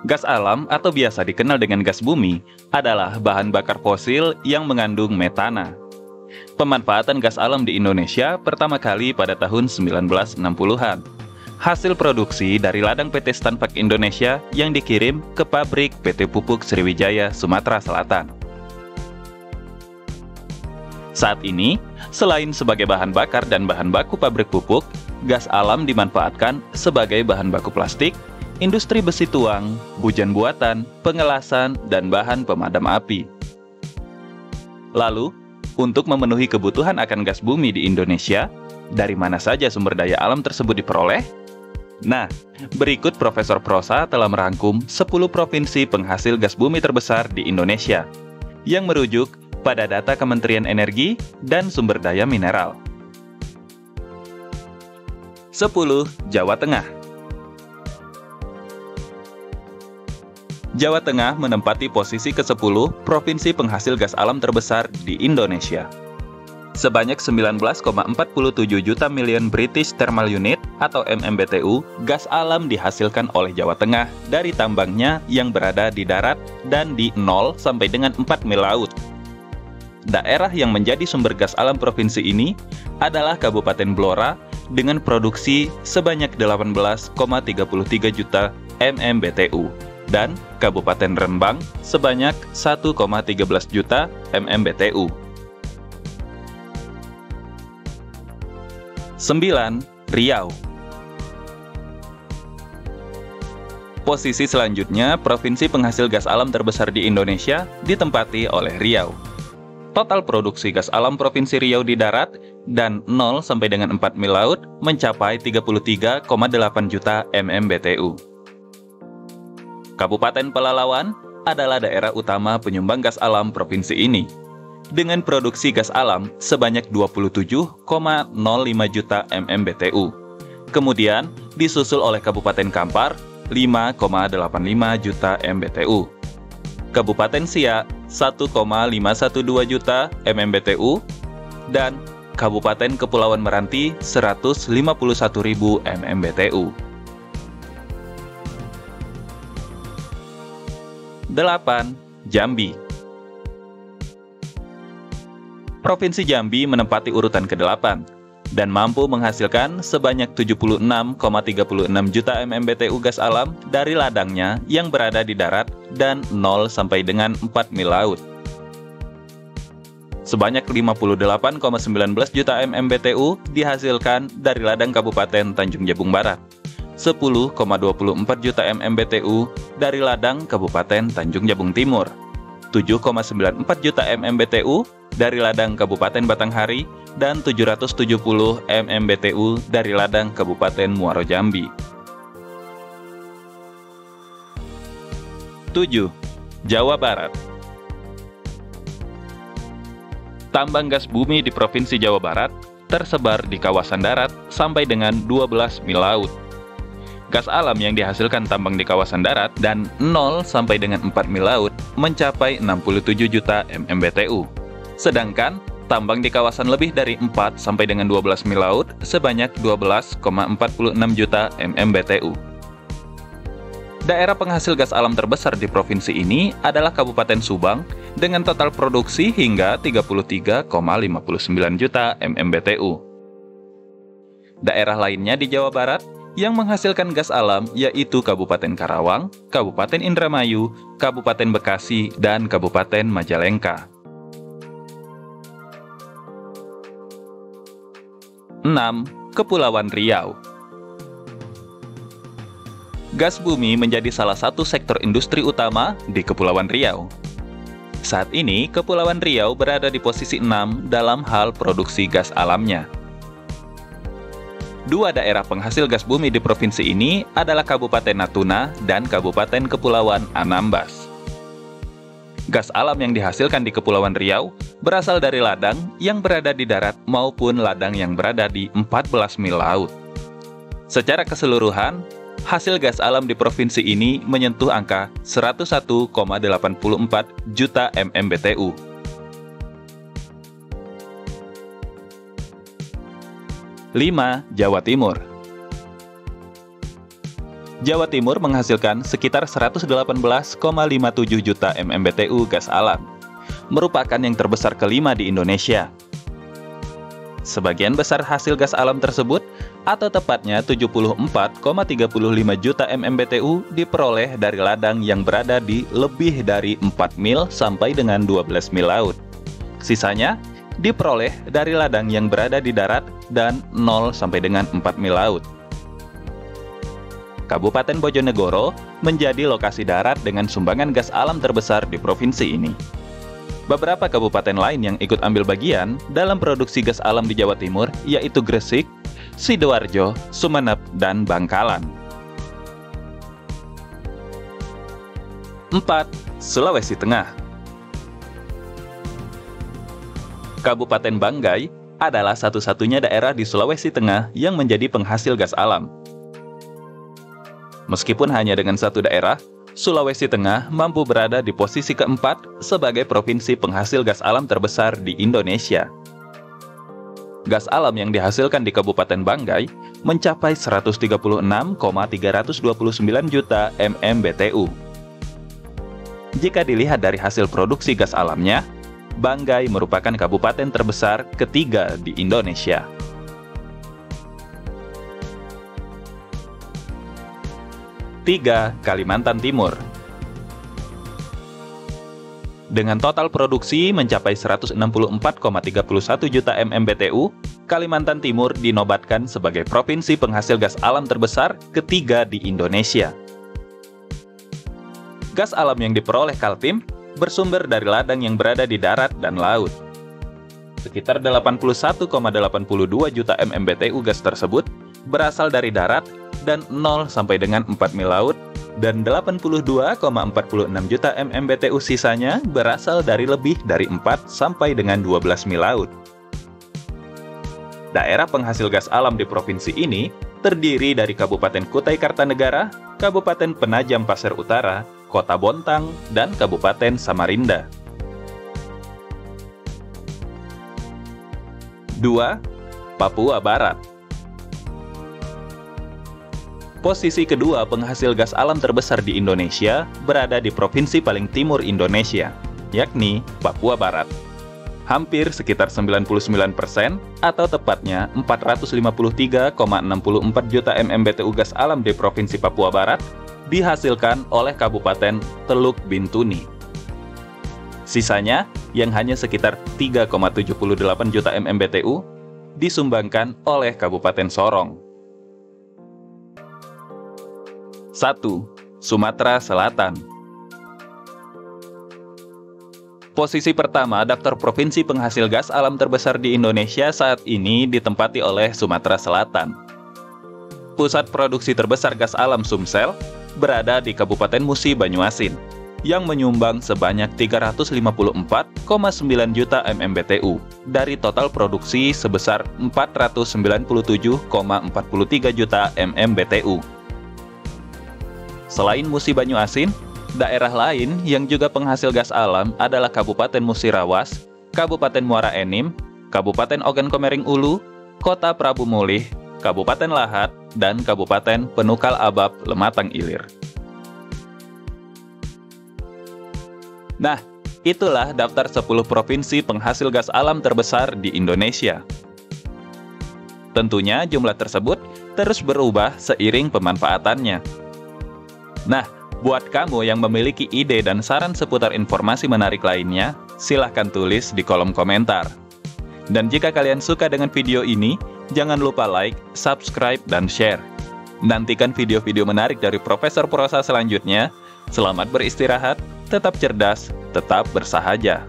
Gas alam atau biasa dikenal dengan gas bumi adalah bahan bakar fosil yang mengandung metana. Pemanfaatan gas alam di Indonesia pertama kali pada tahun 1960-an. Hasil produksi dari ladang PT Stanvac Indonesia yang dikirim ke pabrik PT Pupuk Sriwijaya, Sumatera Selatan. Saat ini, selain sebagai bahan bakar dan bahan baku pabrik pupuk, gas alam dimanfaatkan sebagai bahan baku plastik, industri besi tuang, hujan buatan, pengelasan, dan bahan pemadam api. Lalu, untuk memenuhi kebutuhan akan gas bumi di Indonesia, dari mana saja sumber daya alam tersebut diperoleh? Nah, berikut Profesor Prosa telah merangkum 10 provinsi penghasil gas bumi terbesar di Indonesia, yang merujuk pada data Kementerian Energi dan Sumber Daya Mineral. 10. Jawa Tengah. Jawa Tengah menempati posisi ke-10 provinsi penghasil gas alam terbesar di Indonesia. Sebanyak 19,47 juta million British Thermal Unit atau MMBTU gas alam dihasilkan oleh Jawa Tengah dari tambangnya yang berada di darat dan di 0 sampai dengan 4 mil laut. Daerah yang menjadi sumber gas alam provinsi ini adalah Kabupaten Blora dengan produksi sebanyak 18,33 juta MMBTU dan Kabupaten Rembang sebanyak 1,13 juta MMBTU. 9. Riau. Posisi selanjutnya, provinsi penghasil gas alam terbesar di Indonesia ditempati oleh Riau. Total produksi gas alam Provinsi Riau di darat dan 0 sampai dengan 4 mil laut mencapai 33,8 juta MMBTU. Kabupaten Pelalawan adalah daerah utama penyumbang gas alam provinsi ini, dengan produksi gas alam sebanyak 27,05 juta MMBTU. Kemudian disusul oleh Kabupaten Kampar 5,85 juta MMBTU. Kabupaten Siak 1,512 juta MMBTU dan Kabupaten Kepulauan Meranti 151.000 MMBTU. 8. Jambi. Provinsi Jambi menempati urutan ke-8 dan mampu menghasilkan sebanyak 76,36 juta MMBTU gas alam dari ladangnya yang berada di darat dan 0 sampai dengan 4 mil laut. Sebanyak 58,19 juta MMBTU dihasilkan dari ladang Kabupaten Tanjung Jabung Barat, 10,24 juta MMBTU dari ladang Kabupaten Tanjung Jabung Timur, 7,94 juta MMBTU dari ladang Kabupaten Batanghari, dan 770 MMBTU dari ladang Kabupaten Muaro Jambi. 7. Jawa Barat. Tambang gas bumi di Provinsi Jawa Barat tersebar di kawasan darat sampai dengan 12 mil laut. Gas alam yang dihasilkan tambang di kawasan darat dan 0 sampai dengan 4 mil laut mencapai 67 juta MMBTU. Sedangkan tambang di kawasan lebih dari 4 sampai dengan 12 mil laut sebanyak 12,46 juta MMBTU. Daerah penghasil gas alam terbesar di provinsi ini adalah Kabupaten Subang dengan total produksi hingga 33,59 juta MMBTU. Daerah lainnya di Jawa Barat yang menghasilkan gas alam yaitu Kabupaten Karawang, Kabupaten Indramayu, Kabupaten Bekasi, dan Kabupaten Majalengka. 6. Kepulauan Riau. Gas bumi menjadi salah satu sektor industri utama di Kepulauan Riau. Saat ini, Kepulauan Riau berada di posisi 6 dalam hal produksi gas alamnya. Dua daerah penghasil gas bumi di provinsi ini adalah Kabupaten Natuna dan Kabupaten Kepulauan Anambas. Gas alam yang dihasilkan di Kepulauan Riau berasal dari ladang yang berada di darat maupun ladang yang berada di 14 mil laut. Secara keseluruhan, hasil gas alam di provinsi ini menyentuh angka 101,84 juta MMBTU. 5. Jawa Timur. Jawa Timur menghasilkan sekitar 118,57 juta MMBTU gas alam, merupakan yang terbesar kelima di Indonesia. Sebagian besar hasil gas alam tersebut, atau tepatnya 74,35 juta MMBTU, diperoleh dari ladang yang berada di lebih dari 4 mil sampai dengan 12 mil laut. Sisanya diperoleh dari ladang yang berada di darat dan 0 sampai dengan 4 mil laut. Kabupaten Bojonegoro menjadi lokasi darat dengan sumbangan gas alam terbesar di provinsi ini. Beberapa kabupaten lain yang ikut ambil bagian dalam produksi gas alam di Jawa Timur yaitu Gresik, Sidoarjo, Sumeneb, dan Bangkalan. 4. Sulawesi Tengah. Kabupaten Banggai adalah satu-satunya daerah di Sulawesi Tengah yang menjadi penghasil gas alam. Meskipun hanya dengan satu daerah, Sulawesi Tengah mampu berada di posisi keempat sebagai provinsi penghasil gas alam terbesar di Indonesia. Gas alam yang dihasilkan di Kabupaten Banggai mencapai 136,329 juta MMBTU. Jika dilihat dari hasil produksi gas alamnya, Banggai merupakan kabupaten terbesar ketiga di Indonesia. 3. Kalimantan Timur. Dengan total produksi mencapai 164,31 juta MMBTU, Kalimantan Timur dinobatkan sebagai provinsi penghasil gas alam terbesar ketiga di Indonesia. Gas alam yang diperoleh Kaltim bersumber dari ladang yang berada di darat dan laut. Sekitar 81,82 juta MMBTU gas tersebut berasal dari darat dan 0 sampai dengan 4 mil laut, dan 82,46 juta MMBTU sisanya berasal dari lebih dari 4 sampai dengan 12 mil laut. Daerah penghasil gas alam di provinsi ini terdiri dari Kabupaten Kutai Kartanegara, Kabupaten Penajam Pasir Utara, Kota Bontang, dan Kabupaten Samarinda. 2. Papua Barat. Posisi kedua penghasil gas alam terbesar di Indonesia berada di provinsi paling timur Indonesia, yakni Papua Barat. Hampir sekitar 99% atau tepatnya 453,64 juta MMBTU gas alam di Provinsi Papua Barat dihasilkan oleh Kabupaten Teluk Bintuni. Sisanya, yang hanya sekitar 3,78 juta MMBTU, disumbangkan oleh Kabupaten Sorong. 1. Sumatera Selatan. Posisi pertama daftar provinsi penghasil gas alam terbesar di Indonesia saat ini ditempati oleh Sumatera Selatan. Pusat produksi terbesar gas alam Sumsel berada di Kabupaten Musi Banyuasin, yang menyumbang sebanyak 354,9 juta MMBTU dari total produksi sebesar 497,43 juta MMBTU. Selain Musi Banyuasin, daerah lain yang juga penghasil gas alam adalah Kabupaten Musirawas, Kabupaten Muara Enim, Kabupaten Ogan Komering Ulu, Kota Prabu Mulih, Kabupaten Lahat, dan Kabupaten Penukal Abab Lematang Ilir. Nah, itulah daftar 10 provinsi penghasil gas alam terbesar di Indonesia. Tentunya jumlah tersebut terus berubah seiring pemanfaatannya. Nah, buat kamu yang memiliki ide dan saran seputar informasi menarik lainnya, silahkan tulis di kolom komentar. Dan jika kalian suka dengan video ini, jangan lupa like, subscribe, dan share. Nantikan video-video menarik dari Profesor Prosa selanjutnya. Selamat beristirahat, tetap cerdas, tetap bersahaja.